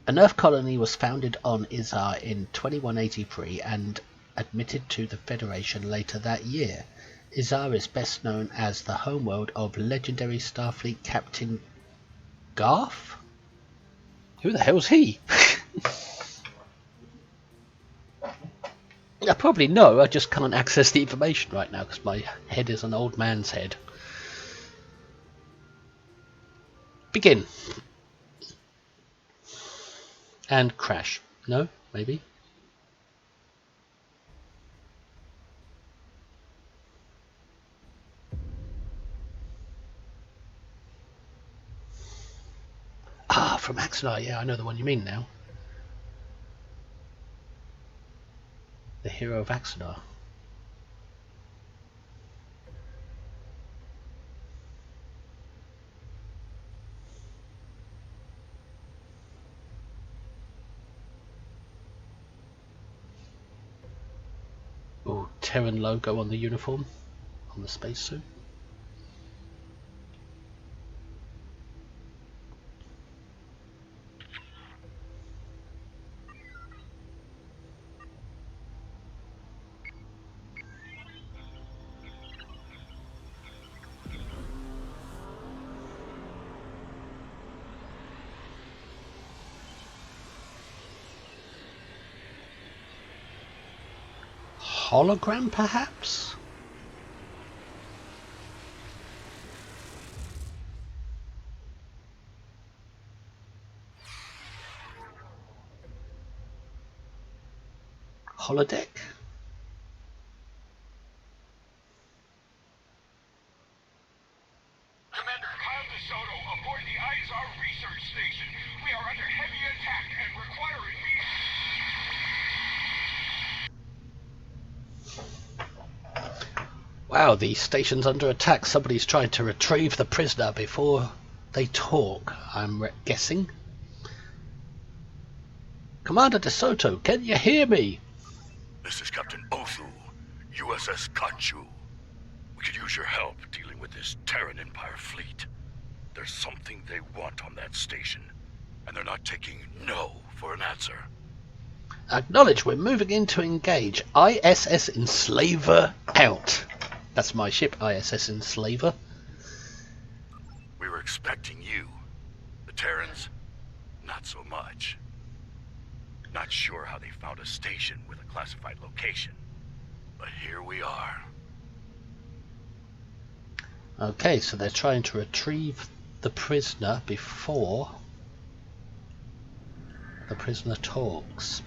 An Earth colony was founded on Izar in 2183 and admitted to the Federation later that year. Izar is best known as the homeworld of legendary Starfleet Captain Garth? Who the hell's he? I probably know, I just can't access the information right now because my head is an old man's head. Begin. And crash. No? Maybe? Ah, from Axonar. Yeah, I know the one you mean now. The hero of Axonar. Ooh, Terran logo on the uniform, on the spacesuit. Hologram, perhaps? Holodeck? Commander Kyle DeSoto aboard the Izar research station. We are under heavy attack and require immediate... Wow, the station's under attack. Somebody's trying to retrieve the prisoner before they talk, I'm guessing. Commander DeSoto, can you hear me? This is Captain Othu, USS Kanchu. We could use your help dealing with this Terran Empire fleet. There's something they want on that station, and they're not taking no for an answer. Acknowledge, we're moving in to engage. ISS Enslaver out. That's my ship, ISS Enslaver. We were expecting you. The Terrans, not so much. Not sure how they found a station with a classified location, but here we are. Okay, so they're trying to retrieve the prisoner before the prisoner talks.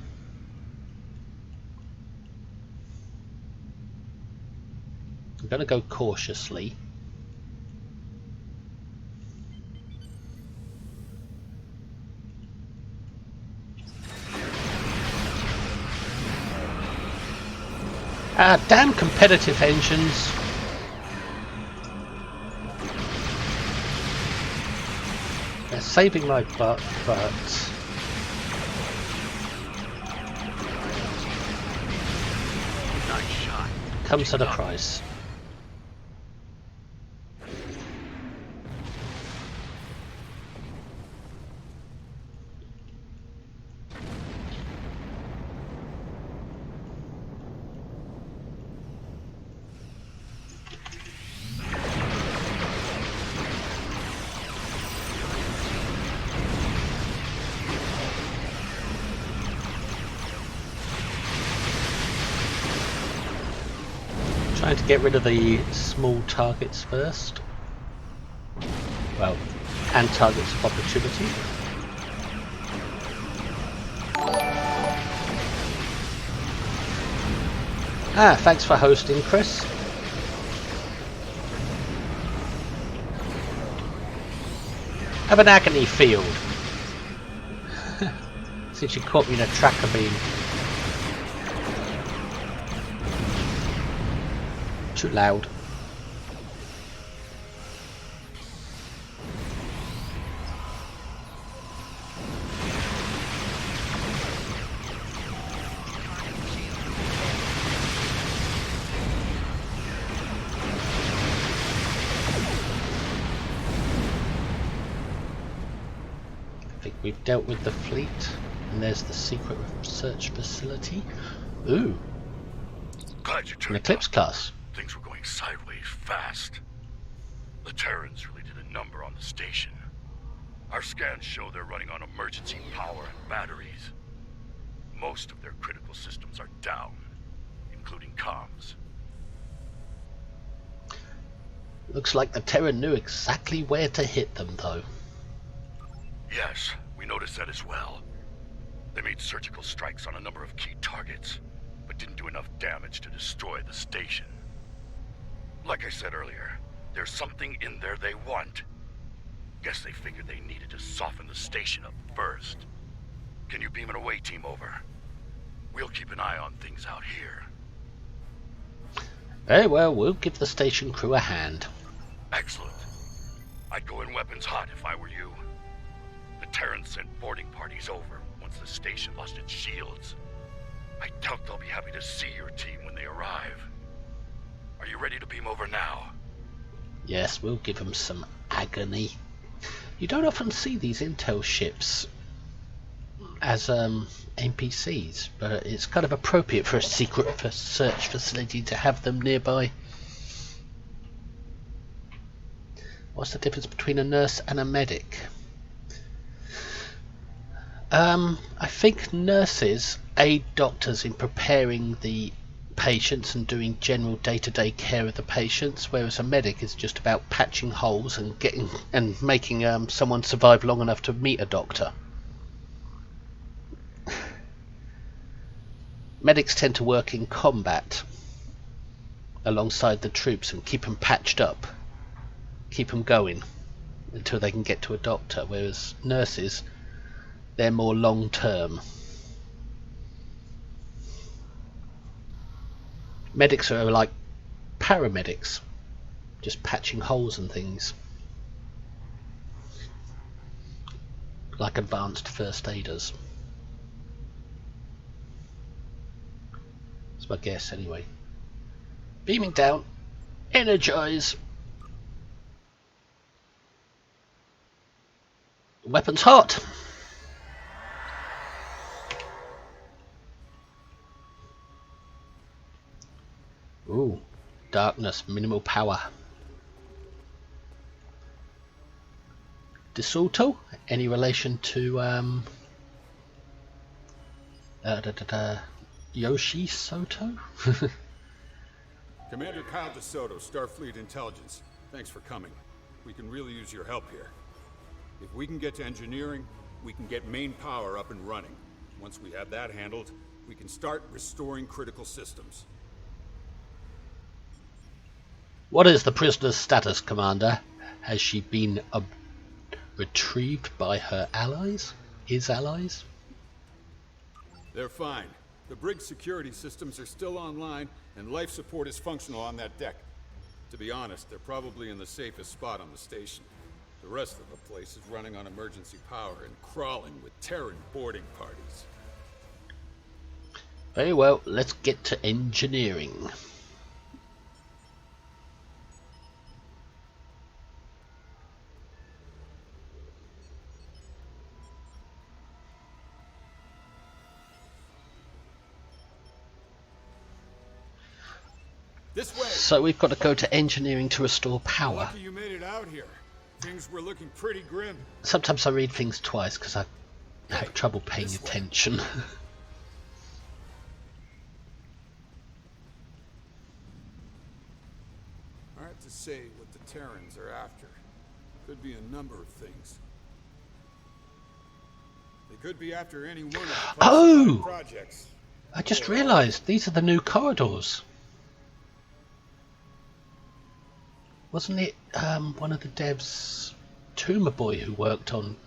I'm going to go cautiously. Ah, damn competitive engines. They're saving my butt, but... Nice shot. Comes at a price. Trying to get rid of the small targets first. Well, and targets of opportunity. Ah, thanks for hosting, Chris. Have an agony field. Since you caught me in a tracker beam. Too loud. I think we've dealt with the fleet, and there's the secret research facility. Ooh, Glad you an turned Eclipse up. class. Things were going sideways fast. The Terrans really did a number on the station. Our scans show they're running on emergency power and batteries. Most of their critical systems are down, including comms. Looks like the Terran knew exactly where to hit them, though. Yes, we noticed that as well. They made surgical strikes on a number of key targets, but didn't do enough damage to destroy the station. Like I said earlier, there's something in there they want. Guess they figured they needed to soften the station up first. Can you beam an away team over? We'll keep an eye on things out here. Very well, we'll give the station crew a hand. Excellent. I'd go in weapons hot if I were you. The Terrans sent boarding parties over once the station lost its shields. I doubt they'll be happy to see your team when they arrive. Are you ready to beam over now? Yes, we'll give them some agony. You don't often see these intel ships as NPCs, but it's kind of appropriate for a secret research facility to have them nearby. What's the difference between a nurse and a medic? I think nurses aid doctors in preparing the patients and doing general day-to-day care of the patients, whereas a medic is just about patching holes and making someone survive long enough to meet a doctor. Medics tend to work in combat alongside the troops and keep them patched up, keep them going until they can get to a doctor, whereas nurses, they're more long term. Medics are like paramedics, just patching holes and things, like advanced first aiders. That's my guess anyway. Beaming down, energize. Weapons hot. Ooh, darkness, minimal power. DeSoto? Any relation to Yoshi Soto? Commander Kyle DeSoto, Starfleet Intelligence. Thanks for coming. We can really use your help here. If we can get to engineering, we can get main power up and running. Once we have that handled, we can start restoring critical systems. What is the prisoner's status, Commander? Has she been retrieved by her allies? His allies? They're fine. The brig's security systems are still online, and life support is functional on that deck. To be honest, they're probably in the safest spot on the station. The rest of the place is running on emergency power and crawling with Terran boarding parties. Very well, let's get to engineering. This way! So we've got to go to engineering to restore power. Lucky you made it out here. Things were looking pretty grim. Sometimes I read things twice because I have trouble paying attention. Hard to say what the Terrans are after. Could be a number of things. They could be after any one of the classified projects. I just realised these are the new corridors. Wasn't it one of the devs, Tumor Boy, who worked on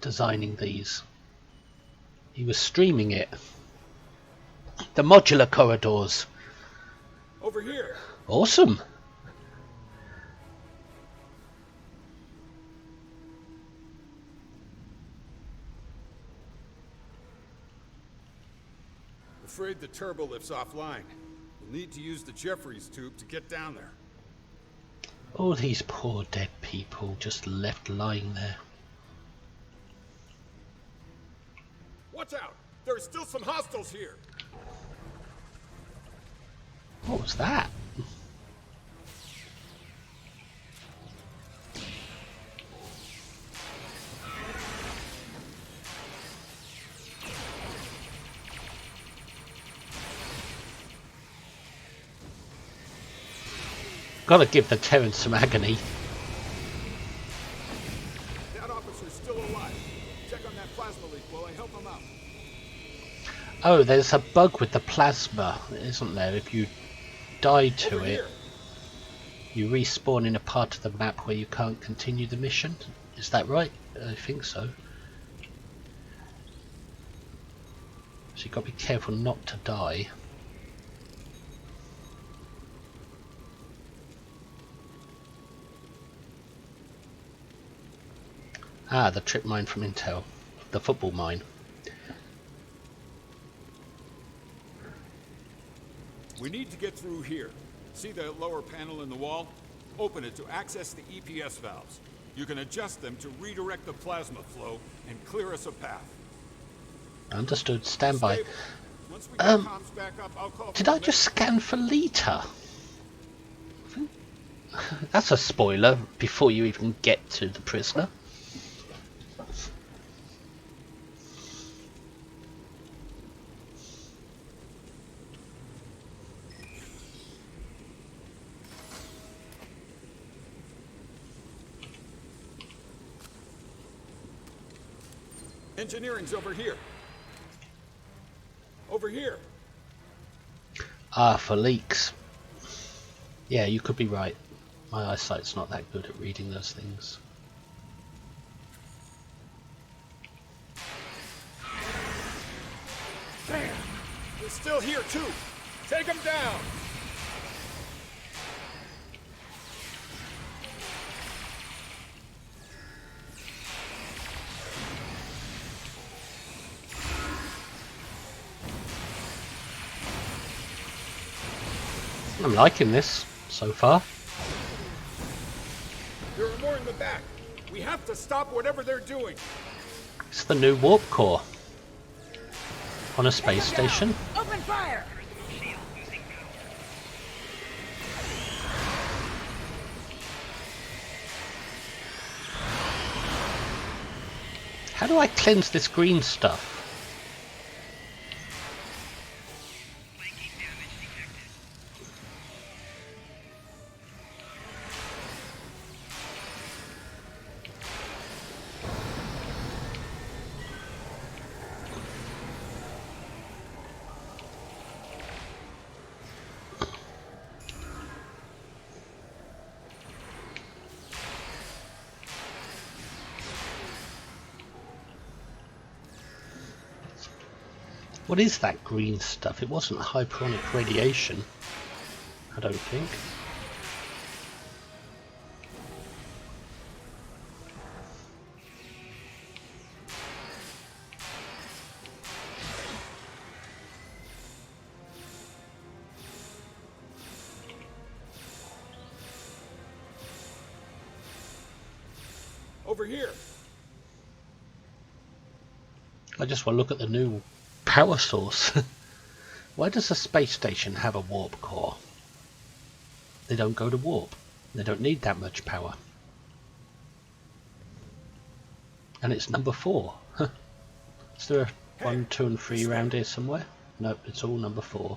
designing these? He was streaming it. The modular corridors. Over here. Awesome. Afraid the turbo lift's offline. We'll need to use the Jeffries tube to get down there. All these poor dead people just left lying there. Watch out! There are still some hostiles here! What was that? Gotta give the Terran some agony. That officer's still alive. Check on that plasma leak while I help him out. Oh, there's a bug with the plasma, isn't there? If you die to Over it, here. you respawn in a part of the map where you can't continue the mission. Is that right? I think so. So you've got to be careful not to die. Ah, the trip mine from Intel. The football mine. We need to get through here. See the lower panel in the wall? Open it to access the EPS valves. You can adjust them to redirect the plasma flow and clear us a path. Understood. Stand by. Stable. Once we get comms back up, I'll call Did for I just scan for Lita? That's a spoiler before you even get to the prisoner. Engineering's over here. Over here. Ah, for leaks. Yeah, you could be right. My eyesight's not that good at reading those things. Damn! They're still here too. Take them down. I'm liking this so far. There are more in the back. We have to stop whatever they're doing. It's the new warp core on a space station. Open fire! How do I cleanse this green stuff? What is that green stuff? It wasn't hyperonic radiation, I don't think. Over here. I just want to look at the new power source. Why does a space station have a warp core? They don't go to warp. They don't need that much power. And it's number 4. Is there a 1, 2 and 3 around here somewhere? Nope, it's all number 4.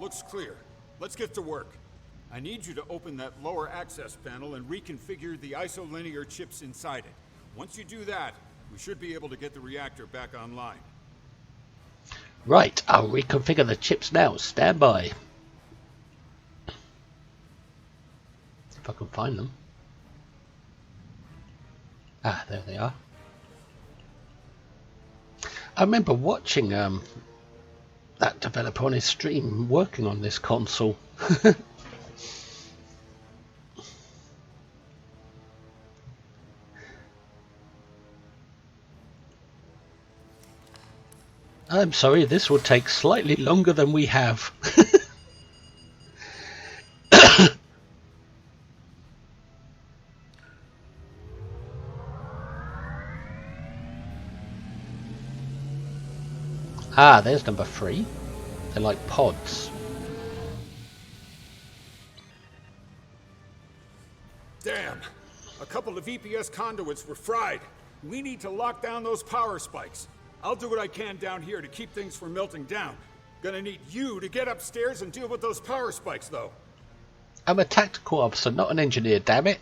Looks clear. Let's get to work. I need you to open that lower access panel and reconfigure the isolinear chips inside it. Once you do that, we should be able to get the reactor back online. Right, I'll reconfigure the chips now. Stand by. If I can find them. Ah, there they are. I remember watching that developer on his stream working on this console. I'm sorry, this will take slightly longer than we have. Ah, there's number 3. They're like pods. Damn! A couple of EPS conduits were fried. We need to lock down those power spikes. I'll do what I can down here to keep things from melting down. Gonna need you to get upstairs and deal with those power spikes, though. I'm a tactical officer, not an engineer, damn it.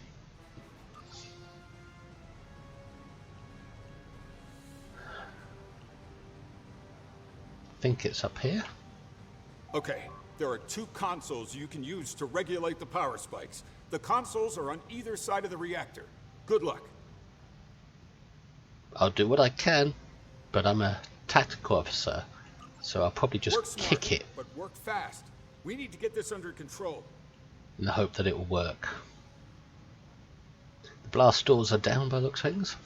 I think it's up here. Okay, there are 2 consoles you can use to regulate the power spikes. The consoles are on either side of the reactor. Good luck. I'll do what I can, but I'm a tactical officer, so I'll probably just Work smart, kick it but work fast. We need to get this under control. in the hope that it will work. The blast doors are down by the looks of things.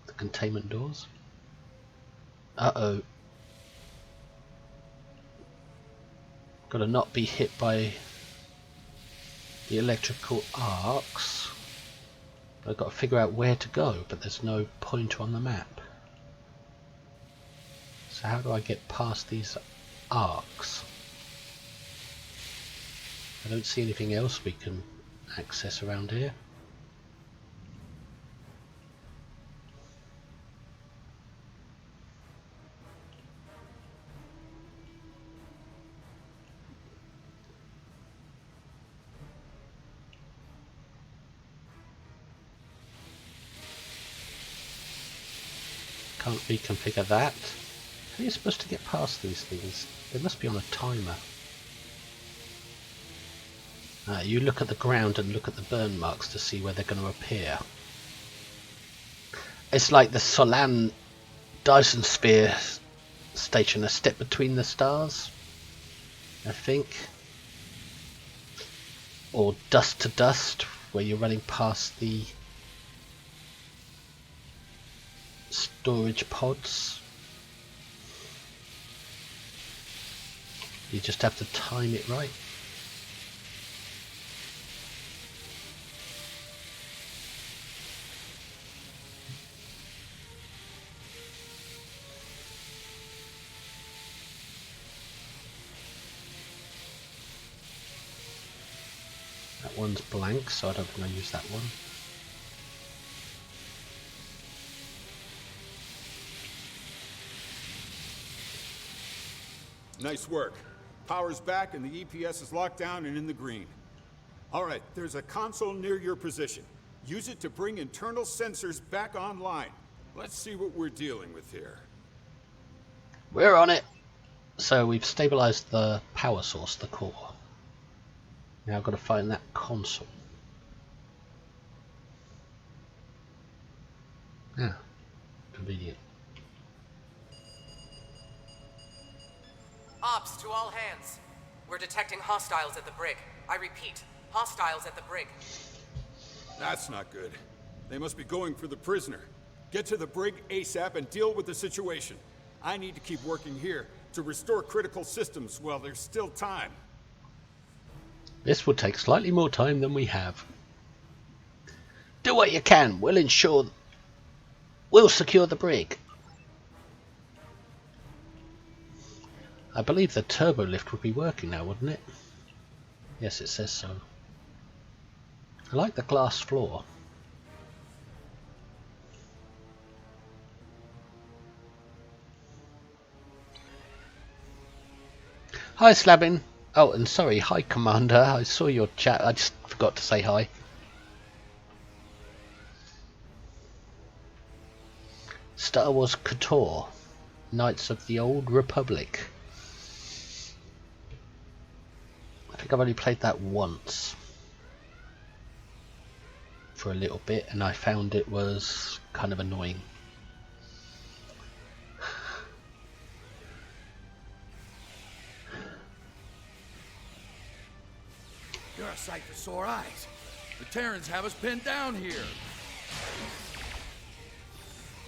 The containment doors. Uh-oh. Gotta not be hit by the electrical arcs. I've got to figure out where to go, but there's no pointer on the map. So how do I get past these arcs? I don't see anything else we can access around here. Can't reconfigure that. How are you supposed to get past these things? They must be on a timer. You look at the ground and look at the burn marks to see where they're going to appear. It's like the Solan Dyson Sphere station, a step between the stars, I think. Or Dust to Dust, where you're running past the storage pods. You just have to time it right. That one's blank, so I don't think I'll use that one. Nice work. Power's back and the EPS is locked down and in the green. Alright, there's a console near your position. Use it to bring internal sensors back online. Let's see what we're dealing with here. We're on it! So we've stabilised the power source, the core. Now I've got to find that console. Ah, convenient. Ops to all hands. We're detecting hostiles at the brig. I repeat, hostiles at the brig. That's not good. They must be going for the prisoner. Get to the brig ASAP and deal with the situation. I need to keep working here to restore critical systems while there's still time. This will take slightly more time than we have. Do what you can. We'll secure the brig. I believe the turbo lift would be working now, wouldn't it? Yes, it says so. I like the glass floor. Hi, Slabbin. Oh, and sorry, hi, Commander. I saw your chat. I just forgot to say hi. Star Wars KOTOR, Knights of the Old Republic. I think I've only played that once. For a little bit, and I found it was kind of annoying. You're a sight for sore eyes. The Terrans have us pinned down here.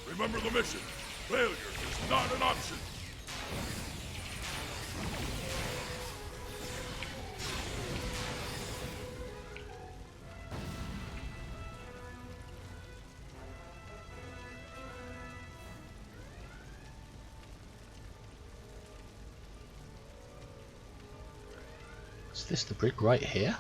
Remember the mission. Failure is not an option. Is this the brig right here?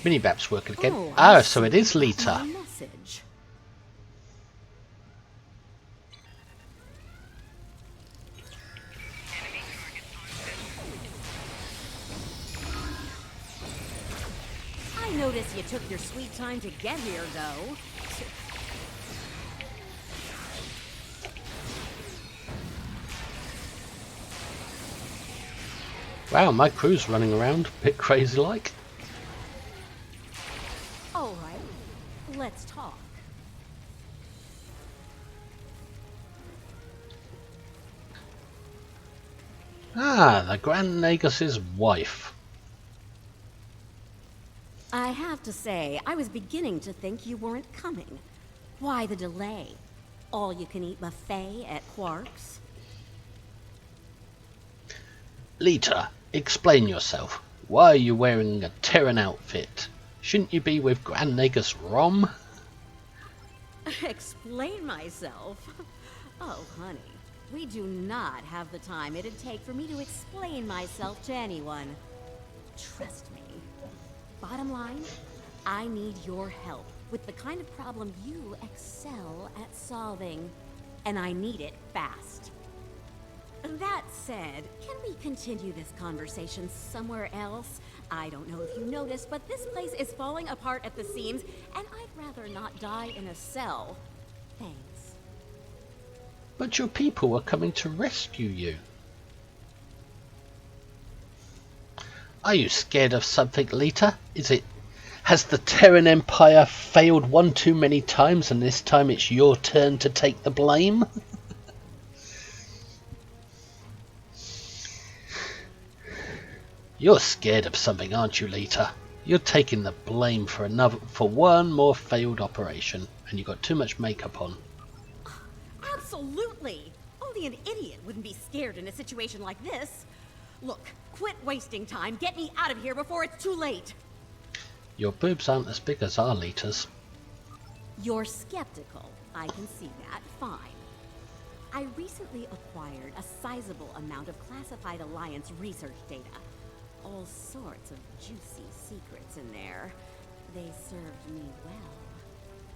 Minimap's working again. Oh, Ah, so it is my Lita. message. I notice you took your sweet time to get here, though. Wow, my crew's running around a bit crazy like. All right, let's talk. Ah, the Grand Negus's wife. I have to say, I was beginning to think you weren't coming. Why the delay? All-you-can-eat buffet at Quark's? Lita, explain yourself. Why are you wearing a Terran outfit? Shouldn't you be with Grand Negus Rom? Explain myself? Oh, honey, we do not have the time it'd take for me to explain myself to anyone. Trust me. Bottom line, I need your help with the kind of problem you excel at solving. And I need it fast. That said, can we continue this conversation somewhere else? I don't know if you noticed, but this place is falling apart at the seams, and I'd rather not die in a cell. Thanks. But your people are coming to rescue you. Are you scared of something, Lita? Has the Terran Empire failed one too many times and this time it's your turn to take the blame? You're scared of something, aren't you, Lita? You're taking the blame for one more failed operation, and you got too much makeup on. Absolutely! Only an idiot wouldn't be scared in a situation like this. Look, quit wasting time. Get me out of here before it's too late. Your boobs aren't as big as our Lita's. You're skeptical. I can see that. Fine. I recently acquired a sizable amount of classified Alliance research data. All sorts of juicy secrets in there. They served me well.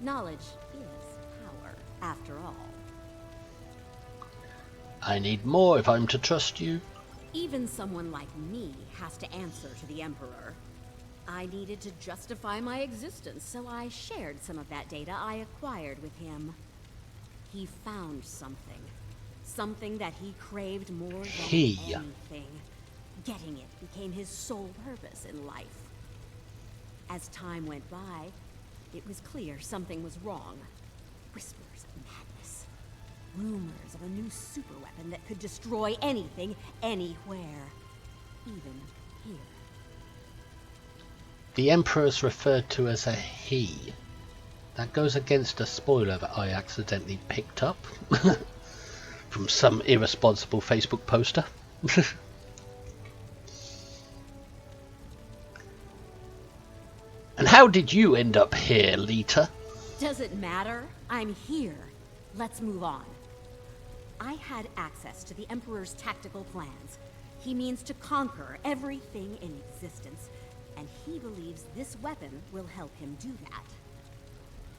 Knowledge is power, after all. I need more if I'm to trust you. Even someone like me has to answer to the Emperor. I needed to justify my existence, so I shared some of that data I acquired with him. He found something. Something that he craved more than anything. Getting it became his sole purpose in life. As time went by, it was clear something was wrong. Whispers of madness. Rumors of a new superweapon that could destroy anything, anywhere. Even here. The Emperor's referred to as a he. That goes against a spoiler that I accidentally picked up from some irresponsible Facebook poster. And how did you end up here, Lita? Does it matter? I'm here. Let's move on. I had access to the Emperor's tactical plans. He means to conquer everything in existence, and he believes this weapon will help him do that.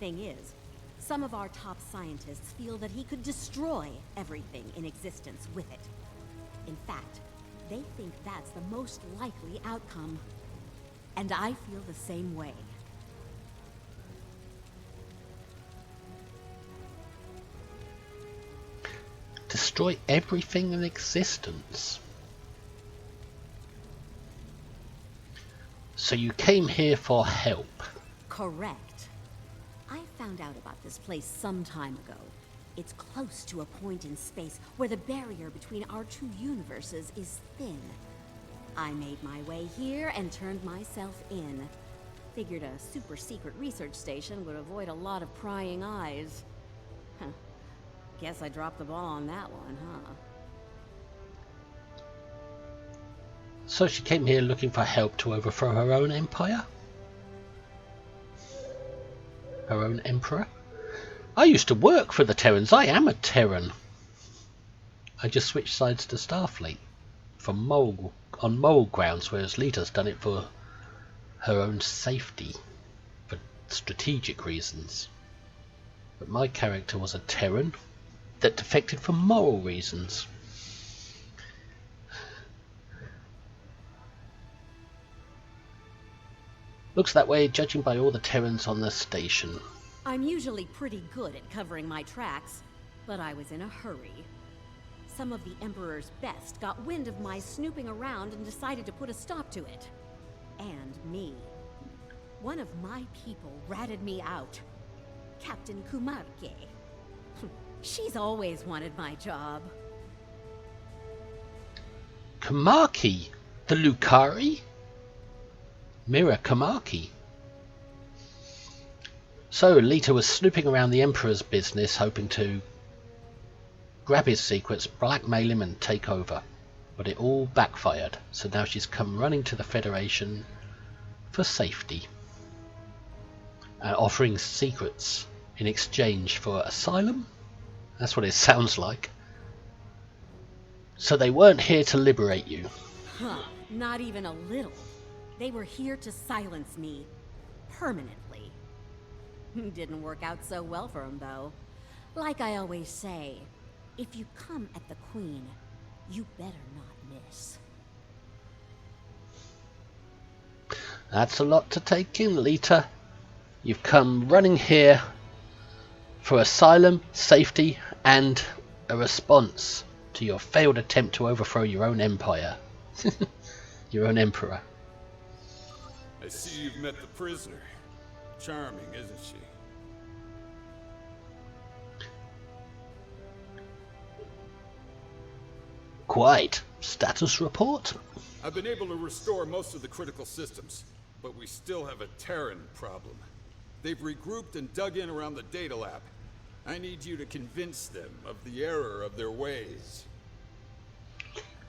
Thing is, some of our top scientists feel that he could destroy everything in existence with it. In fact, they think that's the most likely outcome. And I feel the same way. Destroy everything in existence. So you came here for help? Correct. I found out about this place some time ago. It's close to a point in space where the barrier between our two universes is thin. I made my way here and turned myself in. Figured a super-secret research station would avoid a lot of prying eyes. Huh. Guess I dropped the ball on that one, huh? So she came here looking for help to overthrow her own empire? Her own emperor? I used to work for the Terrans. I am a Terran. I just switched sides to Starfleet on moral grounds, whereas Lita's done it for her own safety, for strategic reasons. But my character was a Terran that defected for moral reasons. Looks that way, judging by all the Terrans on the station. I'm usually pretty good at covering my tracks, but I was in a hurry. Some of the Emperor's best got wind of my snooping around and decided to put a stop to it. And me. One of my people ratted me out. Captain Kumarke. She's always wanted my job. Kamaki? The Lucari? Mira Kamaki. So Lita was snooping around the Emperor's business, hoping to grab his secrets, blackmail him and take over. But it all backfired, so now she's come running to the Federation for safety. Offering secrets in exchange for asylum? That's what it sounds like. So they weren't here to liberate you. Huh, not even a little. They were here to silence me. Permanently. Didn't work out so well for them, though. Like I always say, if you come at the Queen, you better not miss. That's a lot to take in, Lita. You've come running here for asylum, safety, and a response to your failed attempt to overthrow your own empire. Your own emperor. I see you've met the prisoner. Charming, isn't she? Quite. Status report? I've been able to restore most of the critical systems, but we still have a Terran problem. They've regrouped and dug in around the data lab. I need you to convince them of the error of their ways.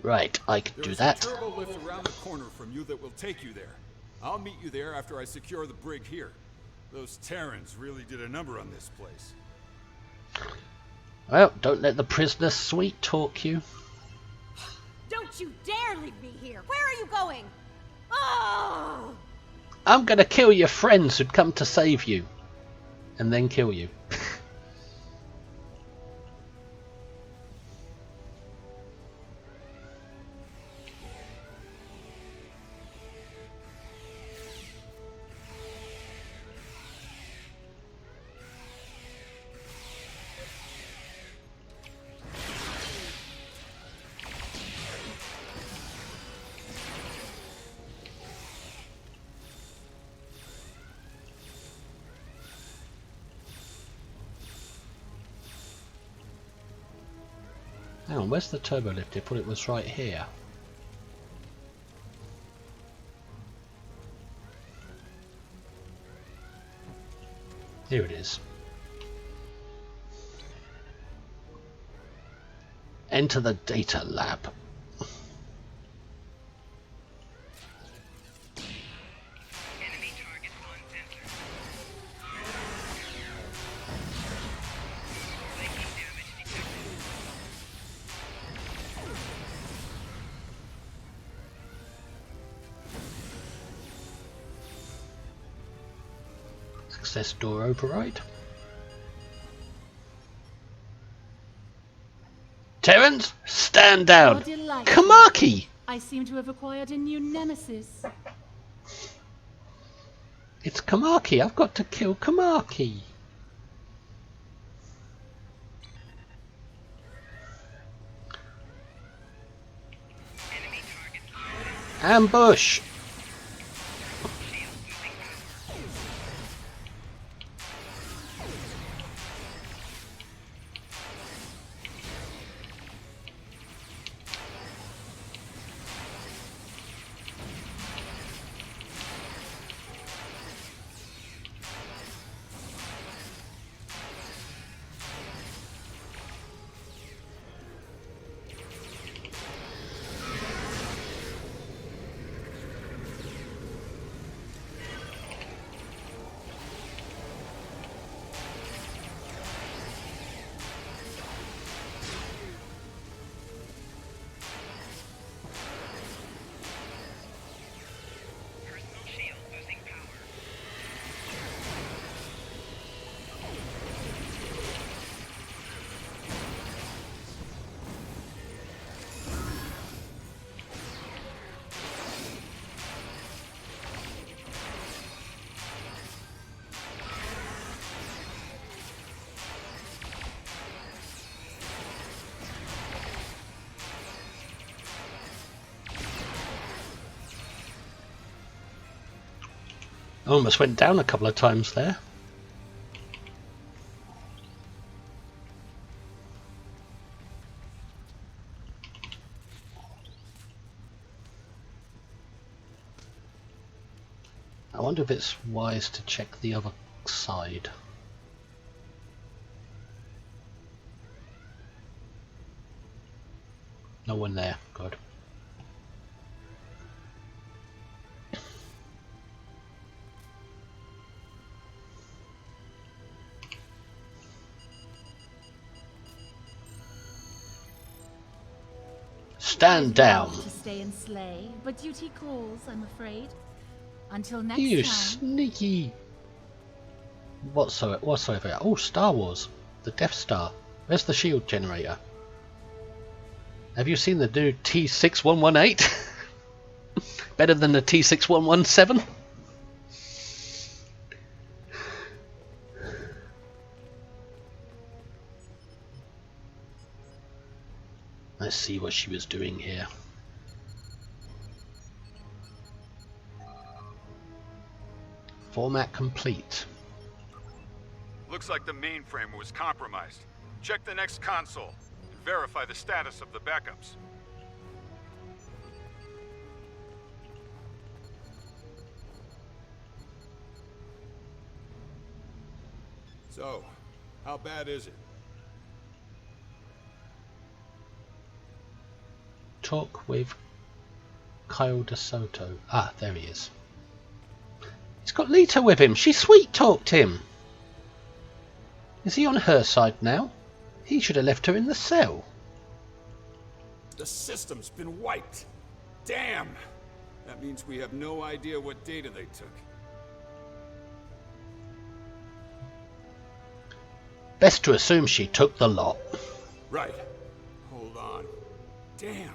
Right, I could do that. There's a turbo lift around the corner from you that will take you there. I'll meet you there after I secure the brig here. Those Terrans really did a number on this place. Well, don't let the prisoner sweet talk you. Don't you dare leave me here! Where are you going? Oh! I'm gonna kill your friends who'd come to save you. And then kill you. Hang on, where's the turbo lift? I thought it was right here. Here it is. Enter the data lab. Enemy target on center. Making damage detected. Access door override. Terrans, stand down. How delightful. Kamaki! I seem to have acquired a new nemesis. It's Kamaki. I've got to kill Kamaki. Enemy target. Ambush! I almost went down a couple of times there. I wonder if it's wise to check the other side. No one there, good. Stand down. To stay and slay, but duty calls, I'm afraid. Until next You time. sneaky. Whatsoever. Oh, Star Wars. The Death Star. Where's the shield generator? Have you seen the new T6118? Better than the T6117? Let's see what she was doing here. Format complete. Looks like the mainframe was compromised. Check the next console and verify the status of the backups. So, how bad is it? Talk with Kyle DeSoto. Ah, there he is. He's got Lita with him. She sweet talked him. Is he on her side now? He should have left her in the cell. The system's been wiped. Damn! That means we have no idea what data they took. Best to assume she took the lot. Right. Hold on. Damn.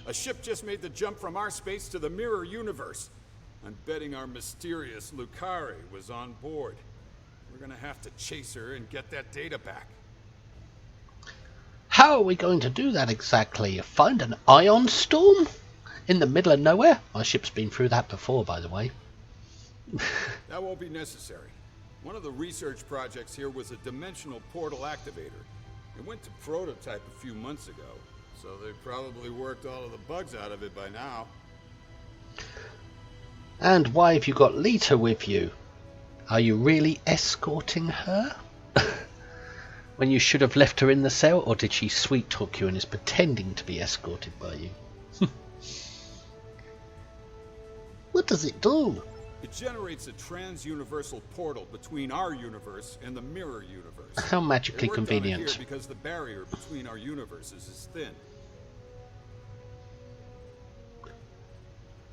A ship just made the jump from our space to the mirror universe. I'm betting our mysterious Lucari was on board. We're gonna have to chase her and get that data back. How are we going to do that exactly? Find an ion storm? In the middle of nowhere? My ship's been through that before, by the way. That won't be necessary. One of the research projects here was a dimensional portal activator. It went to prototype a few months ago, so they probably worked all of the bugs out of it by now. And why have you got Lita with you? Are you really escorting her? When you should have left her in the cell, or did she sweet talk you and is pretending to be escorted by you? What does it do? It generates a trans-universal portal between our universe and the mirror universe. How magically They worked on it convenient. here because the barrier between our universes is thin.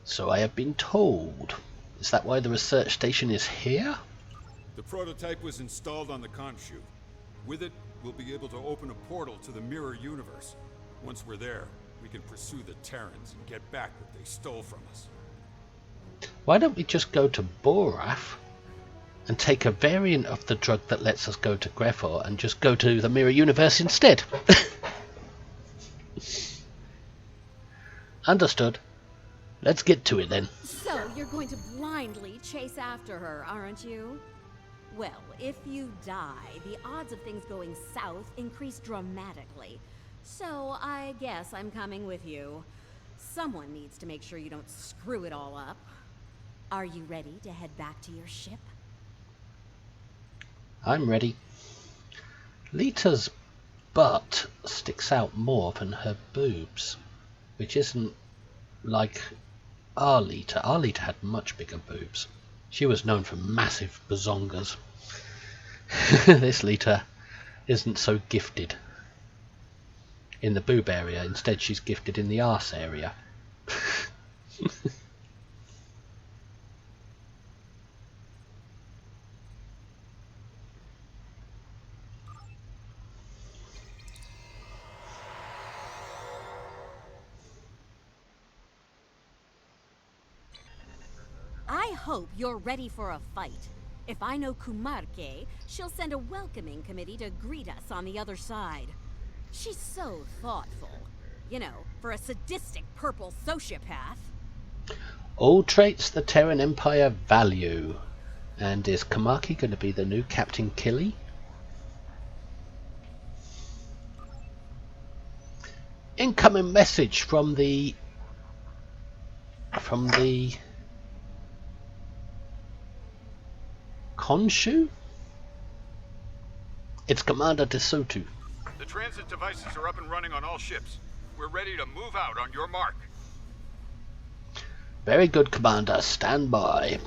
So I have been told. Is that why the research station is here? The prototype was installed on the conch-chute. With it, we'll be able to open a portal to the mirror universe. Once we're there, we can pursue the Terrans and get back what they stole from us. Why don't we just go to Borath and take a variant of the drug that lets us go to Grethor and just go to the mirror universe instead? Understood. Let's get to it then. So, you're going to blindly chase after her, aren't you? Well, if you die, the odds of things going south increase dramatically. So, I guess I'm coming with you. Someone needs to make sure you don't screw it all up. Are you ready to head back to your ship? I'm ready. Lita's butt sticks out more than her boobs, which isn't like our Lita. Our Lita had much bigger boobs. She was known for massive bazongas. This Lita isn't so gifted in the boob area. Instead, she's gifted in the arse area. I hope you're ready for a fight. If I know Kumarke, she'll send a welcoming committee to greet us on the other side. She's so thoughtful. You know, for a sadistic purple sociopath. All traits the Terran Empire value. And is Kamaki going to be the new Captain Killy? Incoming message from the Khonshu? It's Commander Desotu. The transit devices are up and running on all ships. We're ready to move out on your mark. Very good, Commander. Stand by.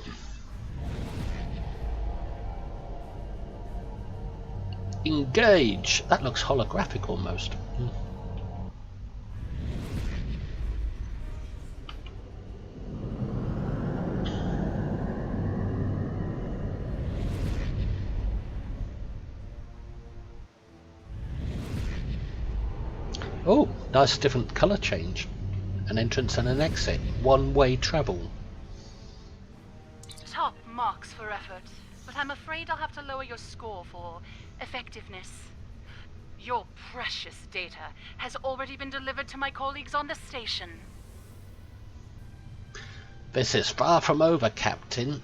Engage. That looks holographic almost. Oh, nice different colour change. An entrance and an exit. One-way travel. Top marks for effort, but I'm afraid I'll have to lower your score for effectiveness. Your precious data has already been delivered to my colleagues on the station. This is far from over, Captain.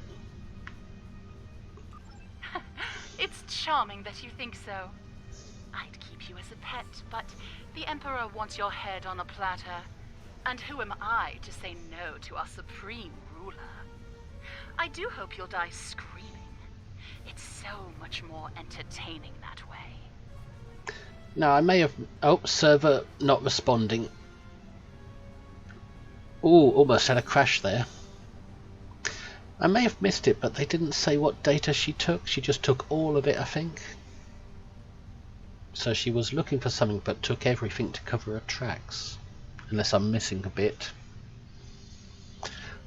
It's charming that you think so. I'd keep you as a pet, but the Emperor wants your head on a platter. And who am I to say no to our supreme ruler? I do hope you'll die screaming. It's so much more entertaining that way. Now, I may have... Oh, server not responding. Oh, almost had a crash there. I may have missed it, but they didn't say what data she took. She just took all of it, I think. So she was looking for something, but took everything to cover her tracks. Unless I'm missing a bit.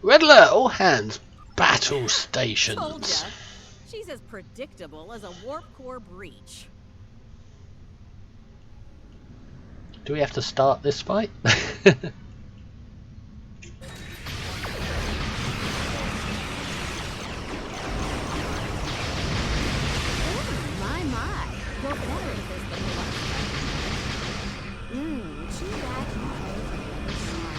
Red alert, all hands. Battle stations. Told ya. She's as predictable as a warp core breach. Do we have to start this fight? My. You're better at this than you are. Too bad you both smart.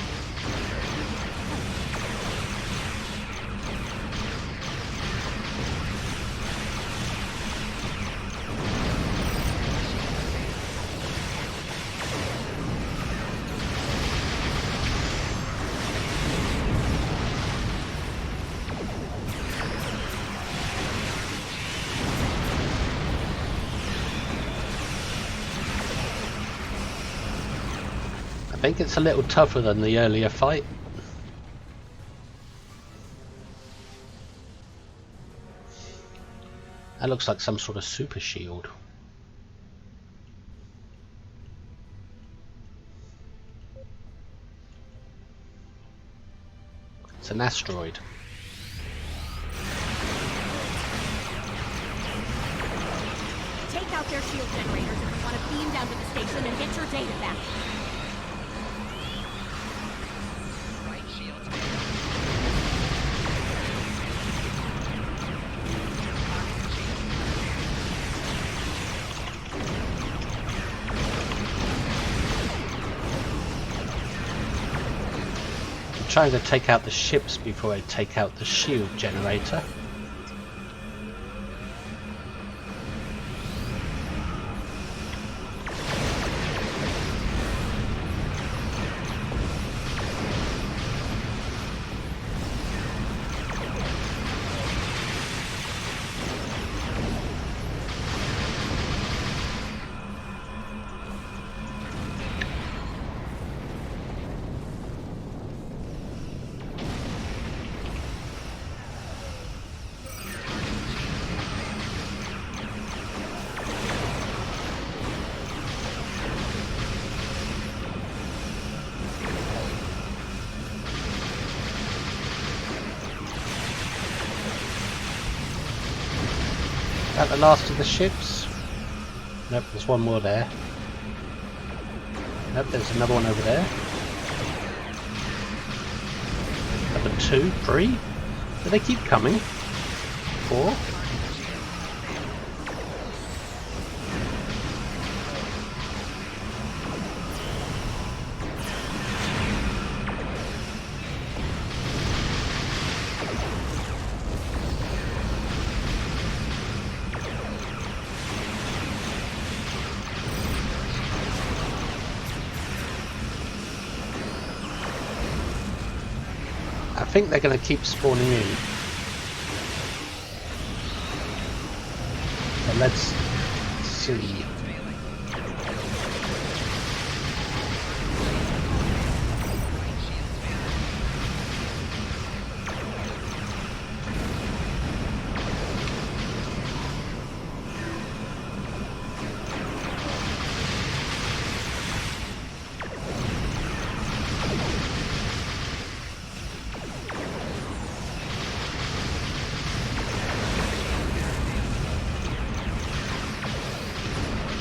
I think it's a little tougher than the earlier fight. That looks like some sort of super shield. It's an asteroid. Take out their shield generators if you want to beam down to the station and get your data back. Trying to take out the ships before I take out the shield generator. At the last of the ships. Nope, there's one more there. Nope, there's another one over there. Number 2, 3. Do they keep coming? 4. think they're going to keep spawning in. So let's see.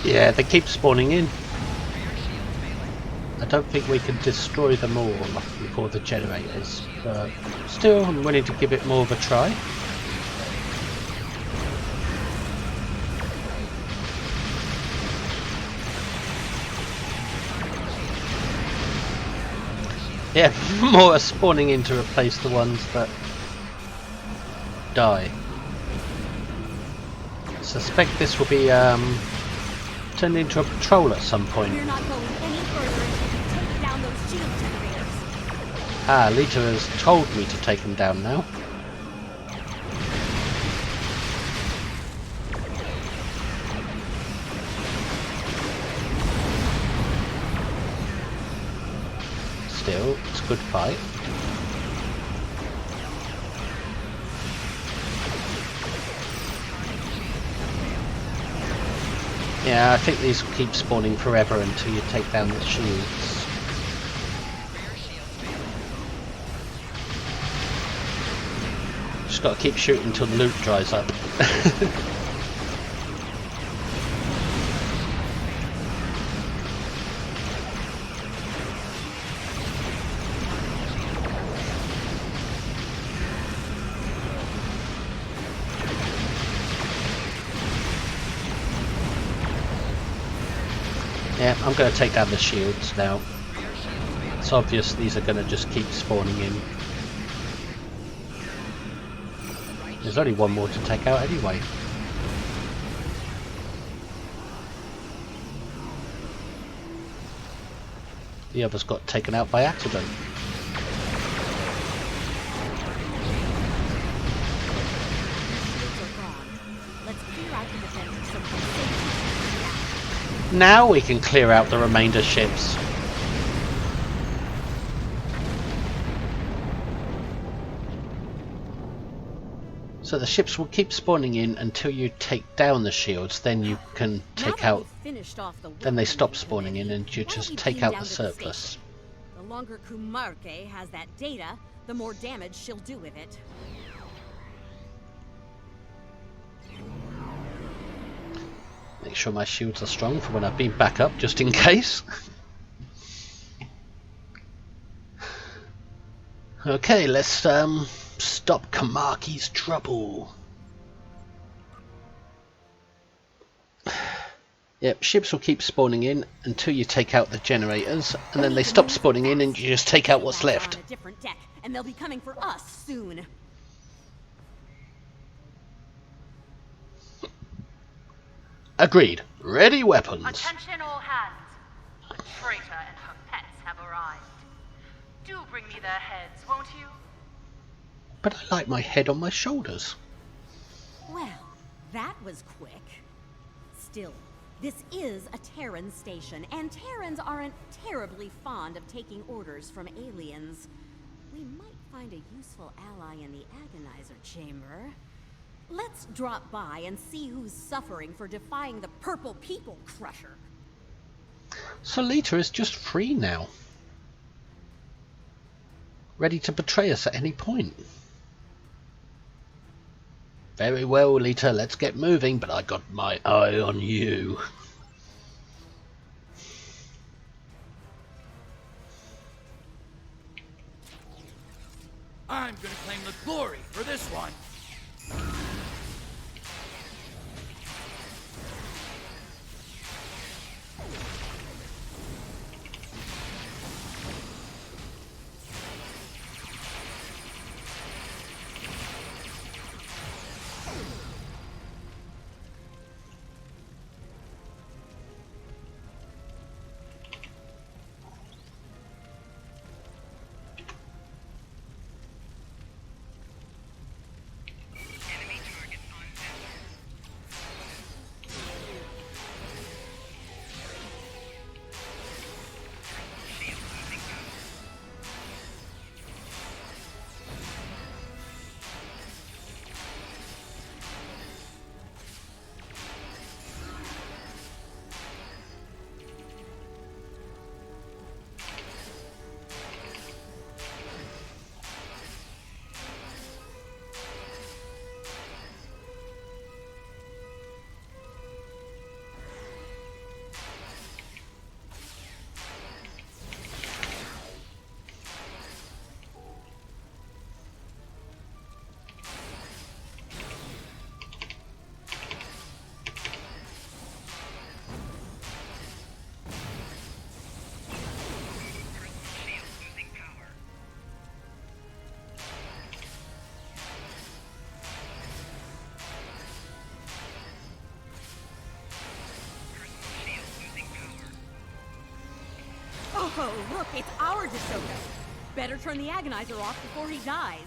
Yeah, they keep spawning in. I don't think we can destroy them all before the generators, but still I'm willing to give it more of a try. Yeah, more are spawning in to replace the ones that die. I suspect this will be turned into a patrol at some point. We're not going any further until you take down those shield generators. Ah, Lita has told me to take them down now. Still, it's a good fight. Yeah, I think these will keep spawning forever until you take down the shields. Just got to keep shooting until the loot dries up. Yeah, I'm going to take down the shields now. It's obvious these are going to just keep spawning in. There's only one more to take out anyway. The others got taken out by accident. Now we can clear out the remainder ships. So the ships will keep spawning in until you take down the shields, then you can take out... Then they stop spawning in and you just take out the surplus. The longer Kumarke has that data, the more damage she'll do with it. Make sure my shields are strong for when I've been back up, just in case. Okay, let's stop Kamaki's trouble. Yep, ships will keep spawning in until you take out the generators, and then they stop spawning in and you just take out what's left. On a different deck, and they'll be coming for us soon. Agreed. Ready weapons. Attention all hands. A traitor and her pets have arrived. Do bring me their heads, won't you? But I like my head on my shoulders. Well, that was quick. Still, this is a Terran station, and Terrans aren't terribly fond of taking orders from aliens. We might find a useful ally in the Agonizer chamber. Let's drop by and see who's suffering for defying the Purple People Crusher. So Lita is just free now. Ready to betray us at any point. Very well, Lita, let's get moving, but I got my eye on you. I'm gonna claim the glory for this one. Oh, look, it's our DeSoto. Better turn the agonizer off before he dies.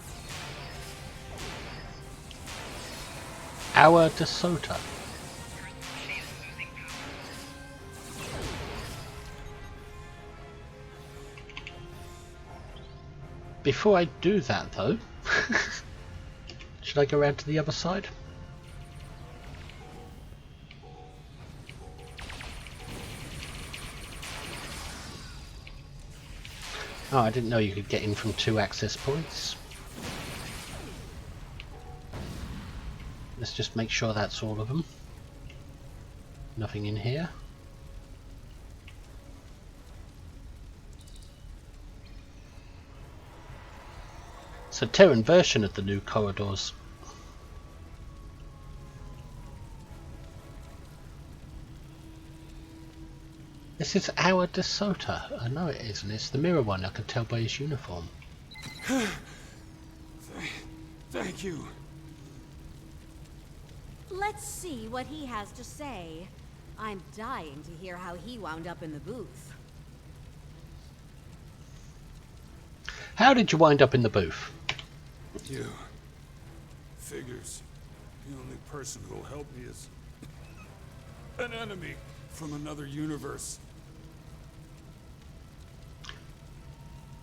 Our DeSoto. Before I do that though, should I go around to the other side? Oh, I didn't know you could get in from 2 access points. Let's just make sure that's all of them. Nothing in here. It's a Terran version of the new corridors. This is our DeSoto. I know it is, and it's the mirror one. I can tell by his uniform. Thank you. Let's see what he has to say. I'm dying to hear how he wound up in the booth. How did you wind up in the booth? You. Figures. The only person who'll help me is an enemy from another universe.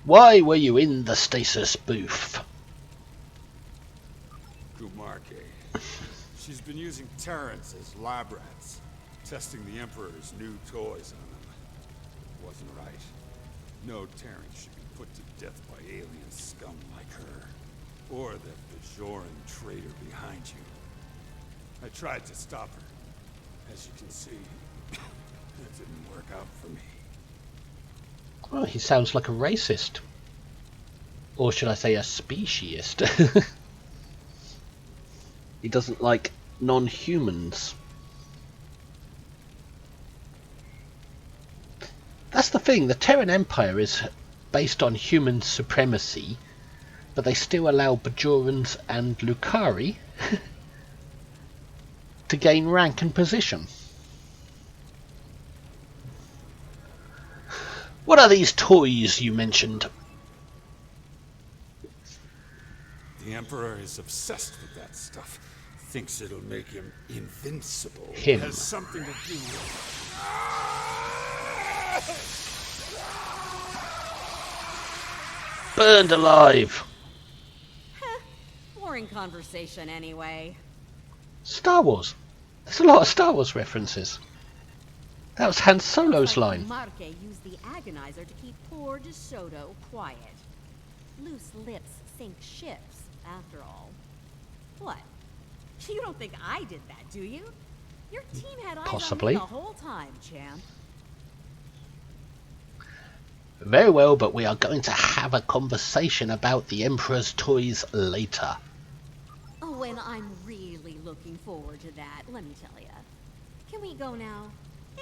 Why were you in the stasis booth? Kumarke. She's been using Terrans as lab rats, testing the Emperor's new toys on them. Wasn't right. No Terran should be put to death by alien scum like her. Or that Bajoran traitor behind you. I tried to stop her. As you can see, it didn't work out for me. Oh, he sounds like a racist. Or should I say a speciesist? He doesn't like non-humans. That's the thing, the Terran Empire is based on human supremacy, but they still allow Bajorans and Lucari to gain rank and position. What are these toys you mentioned? The Emperor is obsessed with that stuff. Thinks it'll make him invincible. Him. Has something to do with... Burned alive! Boring conversation anyway. Star Wars. There's a lot of Star Wars references. That was Han Solo's line. Marque used the agonizer to keep poor DeSoto quiet. Loose lips sink ships, after all. What? You don't think I did that, do you? Your team had eyes Possibly. on me the whole time, champ. Very well, but we are going to have a conversation about the Emperor's toys later. Oh, and I'm really looking forward to that, let me tell ya. Can we go now?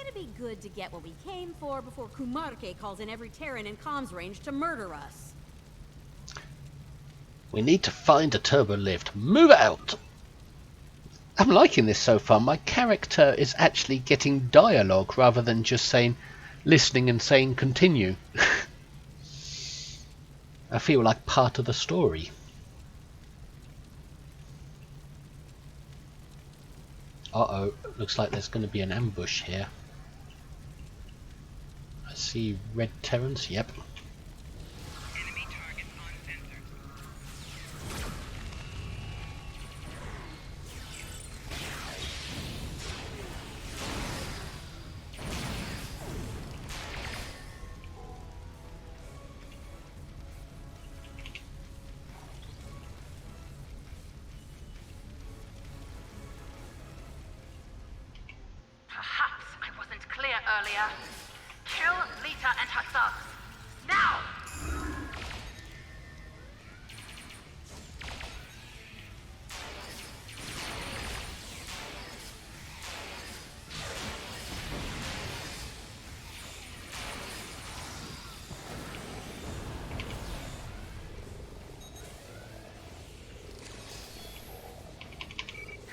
It'd be good to get what we came for before Kumarke calls in every Terran in comms range to murder us. We need to find a turbo lift. Move out! I'm liking this so far. My character is actually getting dialogue rather than just saying, listening and saying continue. I feel like part of the story. Uh-oh, looks like there's going to be an ambush here. I see red Terrans, yep. Enemy target on sensor. Perhaps I wasn't clear earlier. Kill Lita and her thugs. Now!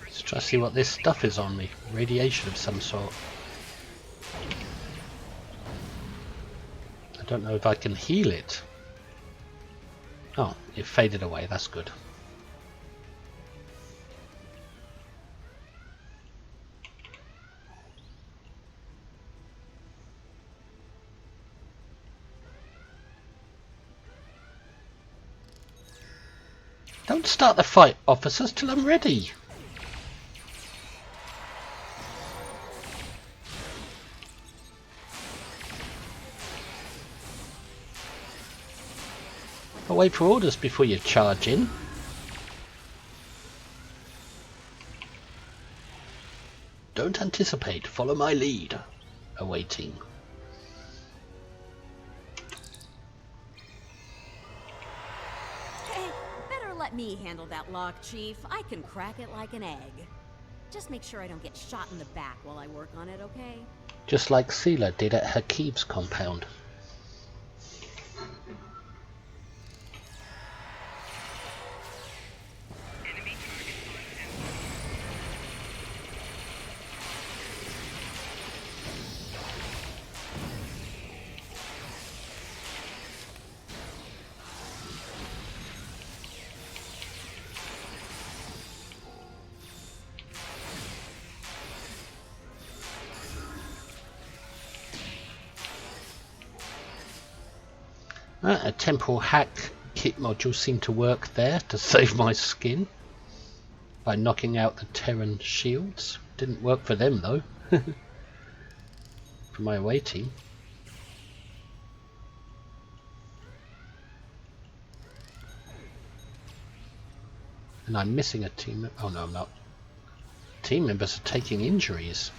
Let's try to see what this stuff is on me. Radiation of some sort. I don't know if I can heal it. Oh, it faded away, that's good. Don't start the fight, officers, till I'm ready. I'll wait for orders before you charge in. Don't anticipate, follow my lead. Awaiting. Hey, better let me handle that lock, Chief. I can crack it like an egg. Just make sure I don't get shot in the back while I work on it, okay? Just like Seela did at Hakib's compound. A temporal hack kit module seemed to work there to save my skin by knocking out the Terran shields. Didn't work for them though. For my awaiting. And I'm missing a team. Oh no, I'm not. Team members are taking injuries.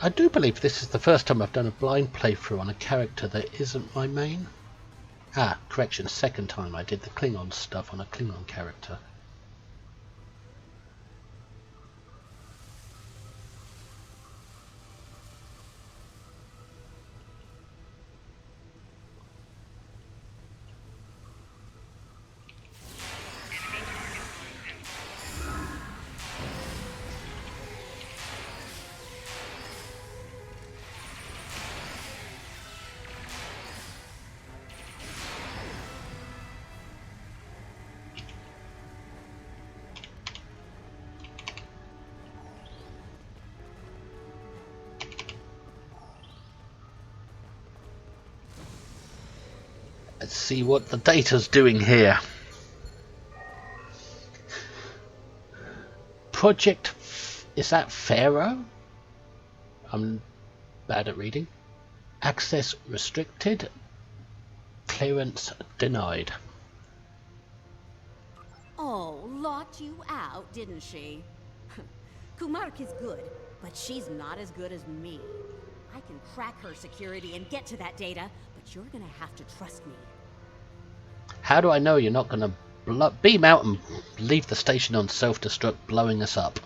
I do believe this is the first time I've done a blind playthrough on a character that isn't my main. Ah, correction, second time I did the Klingon stuff on a Klingon character. Let's see what the data's doing here. Project, is that Pharaoh? I'm bad at reading. Access restricted. Clearance denied. Oh, locked you out, didn't she? Kumark is good, but she's not as good as me. I can crack her security and get to that data, but you're gonna have to trust me. How do I know you're not going to beam out and leave the station on self-destruct, blowing us up?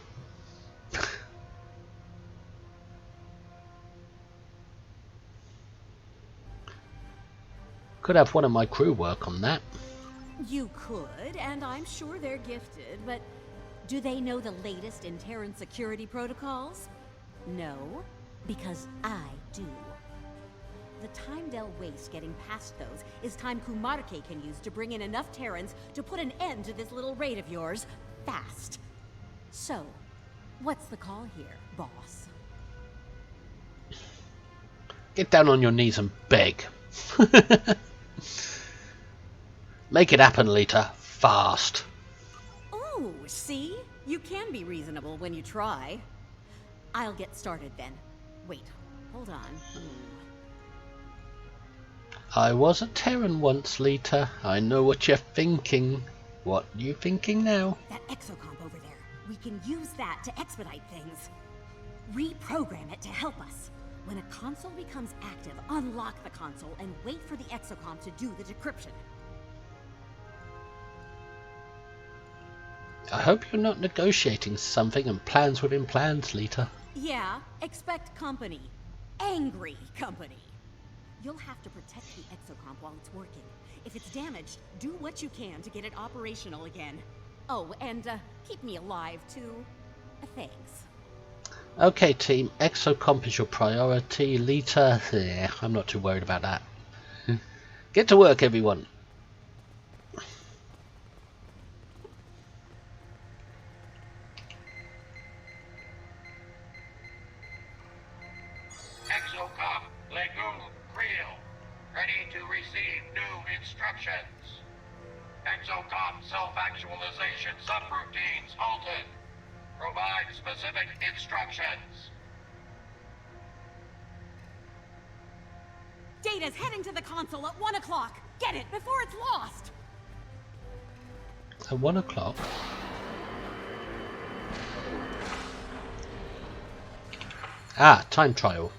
Could have one of my crew work on that. You could, and I'm sure they're gifted, but do they know the latest in Terran security protocols? No, because I do. The time they'll waste getting past those is time Kumarke can use to bring in enough Terrans to put an end to this little raid of yours, fast. So, what's the call here, boss? Get down on your knees and beg. Make it happen, Lita. Fast. Oh, see? You can be reasonable when you try. I'll get started then. Wait, hold on. I was a Terran once, Lita. I know what you're thinking. What are you thinking now? That exocomp over there. We can use that to expedite things. Reprogram it to help us. When a console becomes active, unlock the console and wait for the exocomp to do the decryption. I hope you're not negotiating something and plans within plans, Lita. Yeah, expect company. Angry company. You'll have to protect the exocomp while it's working. If it's damaged, do what you can to get it operational again. Oh, and keep me alive, too. Thanks. Okay, team. Exocomp is your priority. Lita, yeah, I'm not too worried about that. Get to work, everyone. Exocom, Legoon, Creel. Ready to receive new instructions. Exocom self-actualization subroutines halted. Provide specific instructions. Data's heading to the console at 1 o'clock. Get it before it's lost. At 1 o'clock. Ah, time trial.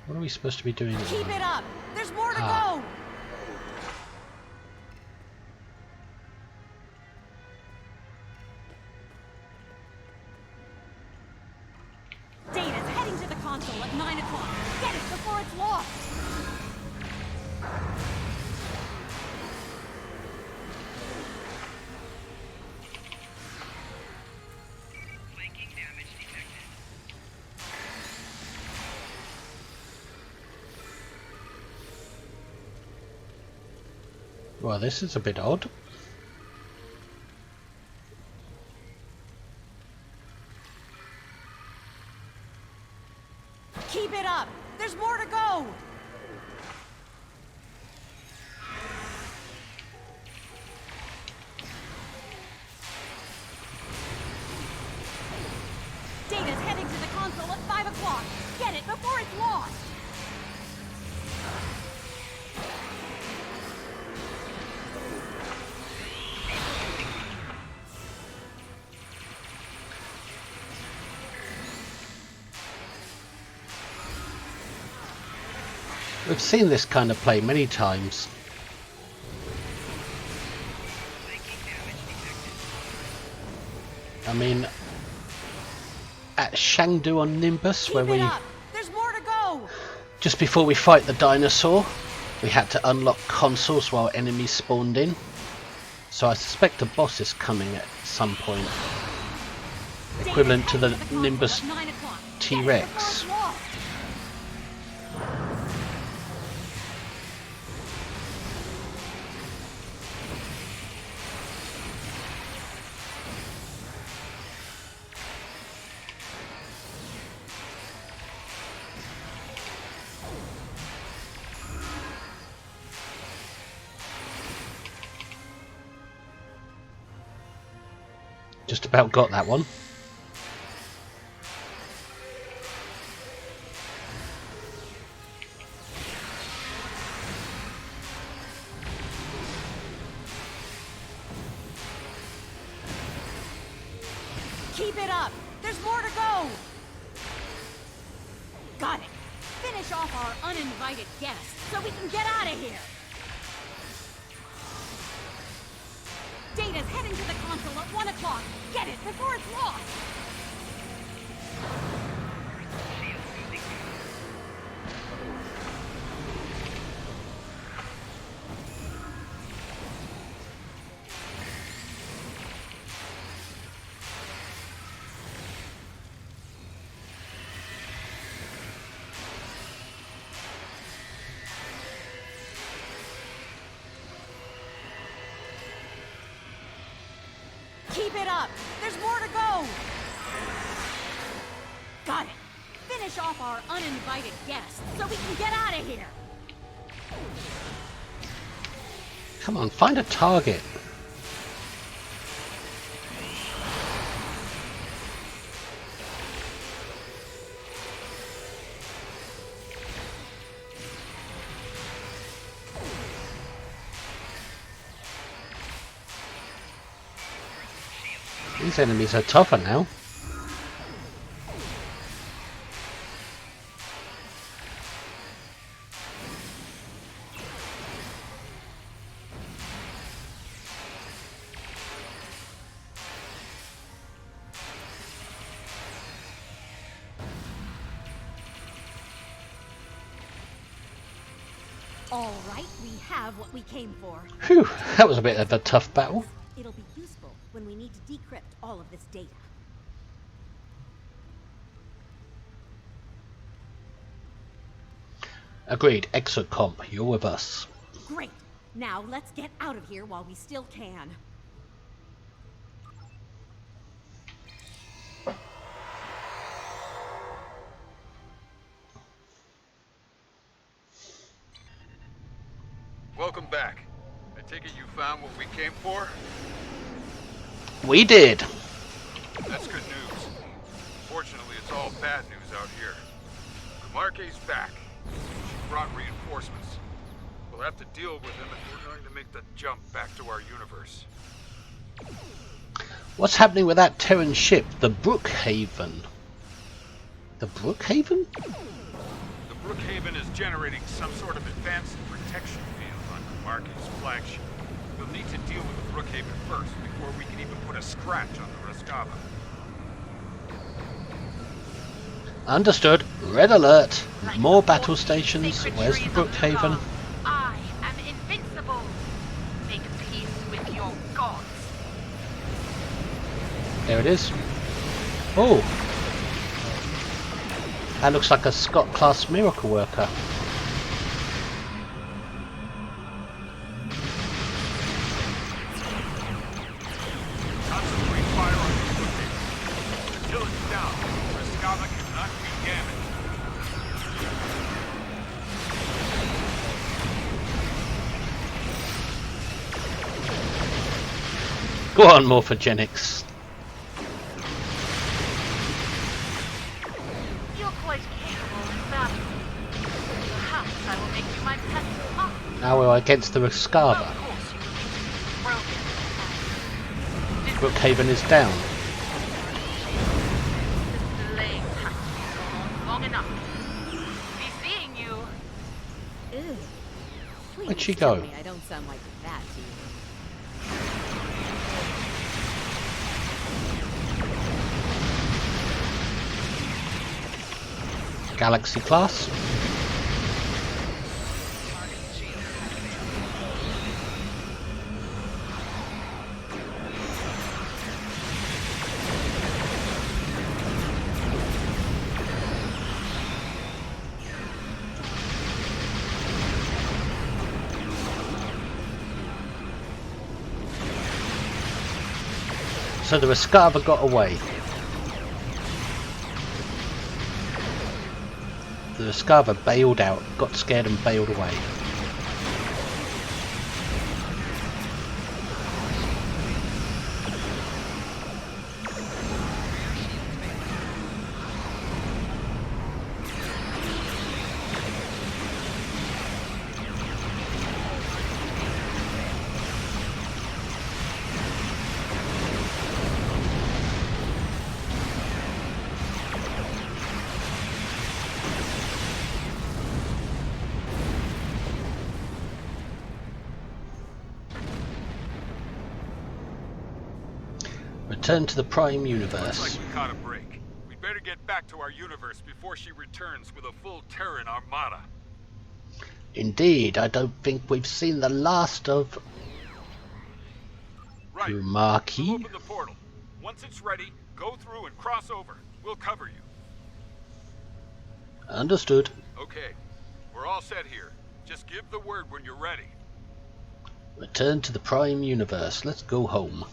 What are we supposed to be doing? Keep it up. There's more to go. Data's heading to the console at 9 o'clock. Get it before it's lost. Flanking damage detected. Well, this is a bit odd. Keep it up. There's more to go. Data's heading to the console at 5 o'clock. Get it before it's lost. We've seen this kind of play many times. I mean, at Shangdu on Nimbus, where we There's more to go. just before we fight the dinosaur, we had to unlock consoles while enemies spawned in. So I suspect a boss is coming at some point, equivalent to the Nimbus T-Rex. Just about got that one. Keep it up. There's more to go. Got it. Finish off our uninvited guests so we can get out of here. Data's heading to the console at 1 o'clock. Get it before it's lost. Keep it up. There's more to go. Got it. Finish off our uninvited guests so we can get out of here. Come on, find a target. These enemies are tougher now. All right, we have what we came for. Phew, that was a bit of a tough battle. It'll be useful when we need to decrypt all of this data. Agreed, Exocomp, you're with us. Great. Now let's get out of here while we still can. Welcome back. I take it you found what we came for? We did. That's good news. Fortunately, it's all bad news out here. Marque's back. She brought reinforcements. We'll have to deal with him if we're going to make the jump back to our universe. What's happening with that Terran ship, the Brookhaven? The Brookhaven? The Brookhaven is generating some sort of advanced protection field on Marque's flagship. We'll need to deal with the Brookhaven first before we can even put a scratch on the Rescava. Understood. Red alert. More battle stations. Where's the Brookhaven? I am invincible. Make peace with your gods. There it is. Oh. That looks like a Scott-class miracle worker. Concentrate fire on the Brookhaven. Until it's down, Rescava cannot be damaged. Go on, Morphogenics. You're quite capable in battle. Perhaps I will make you my pet pop. Now we're against the Rescava. Of course you will be broken. Brookhaven is down. This delaying tactic has gone on long enough. Be seeing you. Ew. Please Where'd she tell go? me I don't sound like that to you. Galaxy class. So the Rescava got away. The Rescava bailed out, got scared and bailed away. Return to the Prime Universe. Looks like we caught a break. We'd better get back to our universe before she returns with a full Terran armada. Indeed, I don't think we've seen the last of Right. We'll Marquis. open the portal. Once it's ready, go through and cross over. We'll cover you. Understood. Okay. We're all set here. Just give the word when you're ready. Return to the Prime Universe. Let's go home.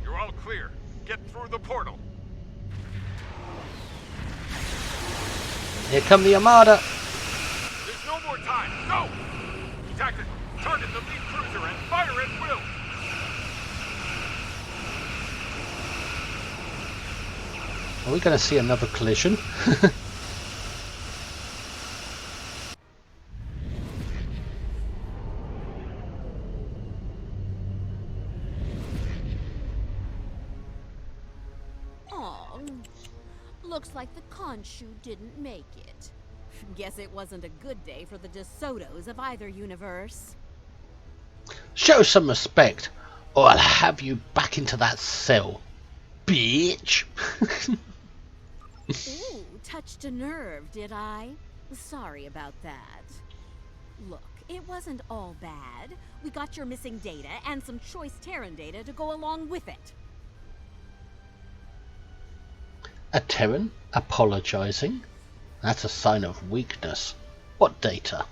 You're all clear. Get through the portal. Here come the Armada. There's no more time. Go! Tactical, target the lead cruiser and fire at will. Are we going to see another collision? Looks like the Khonshu didn't make it. Guess it wasn't a good day for the DeSotos of either universe. Show some respect, or I'll have you back into that cell, bitch. Ooh, touched a nerve, did I? Sorry about that. Look, it wasn't all bad. We got your missing data and some choice Terran data to go along with it. A Terran apologizing? That's a sign of weakness. What data?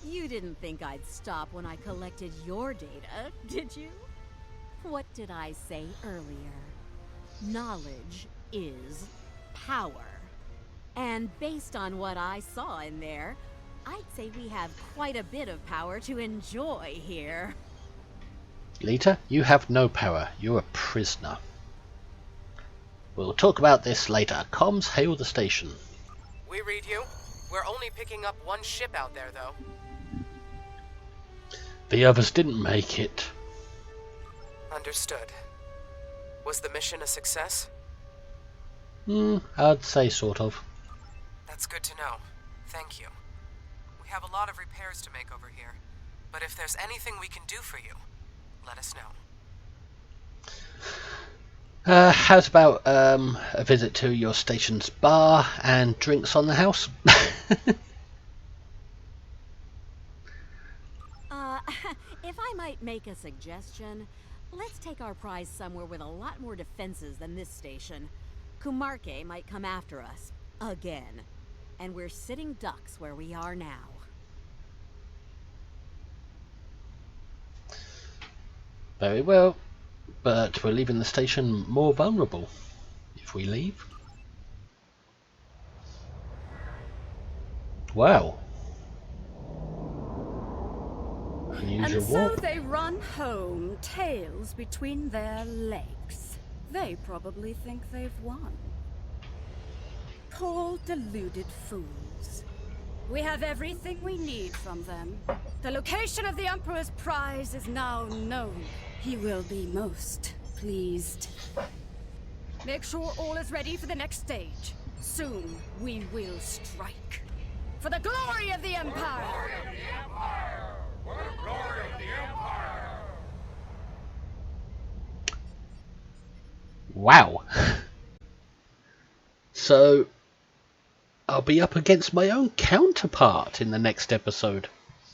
You didn't think I'd stop when I collected your data, did you? What did I say earlier? Knowledge is power. And based on what I saw in there, I'd say we have quite a bit of power to enjoy here. Lita, you have no power. You're a prisoner. We'll talk about this later. Comms, hail the station. We read you. We're only picking up one ship out there, though. The others didn't make it. Understood. Was the mission a success? I'd say sort of. That's good to know. Thank you. We have a lot of repairs to make over here, but if there's anything we can do for you, let us know. How's about a visit to your station's bar and drinks on the house? If I might make a suggestion, let's take our prize somewhere with a lot more defenses than this station. Kumarke might come after us. Again. And we're sitting ducks where we are now. Very well. But we're leaving the station more vulnerable if we leave. Wow. Unusual And so walk. they run home, tails between their legs. They probably think they've won. Poor deluded fools. We have everything we need from them. The location of the Emperor's prize is now known. He will be most pleased. Make sure all is ready for the next stage. Soon we will strike. For the glory of the Empire! Wow. So I'll be up against my own counterpart in the next episode.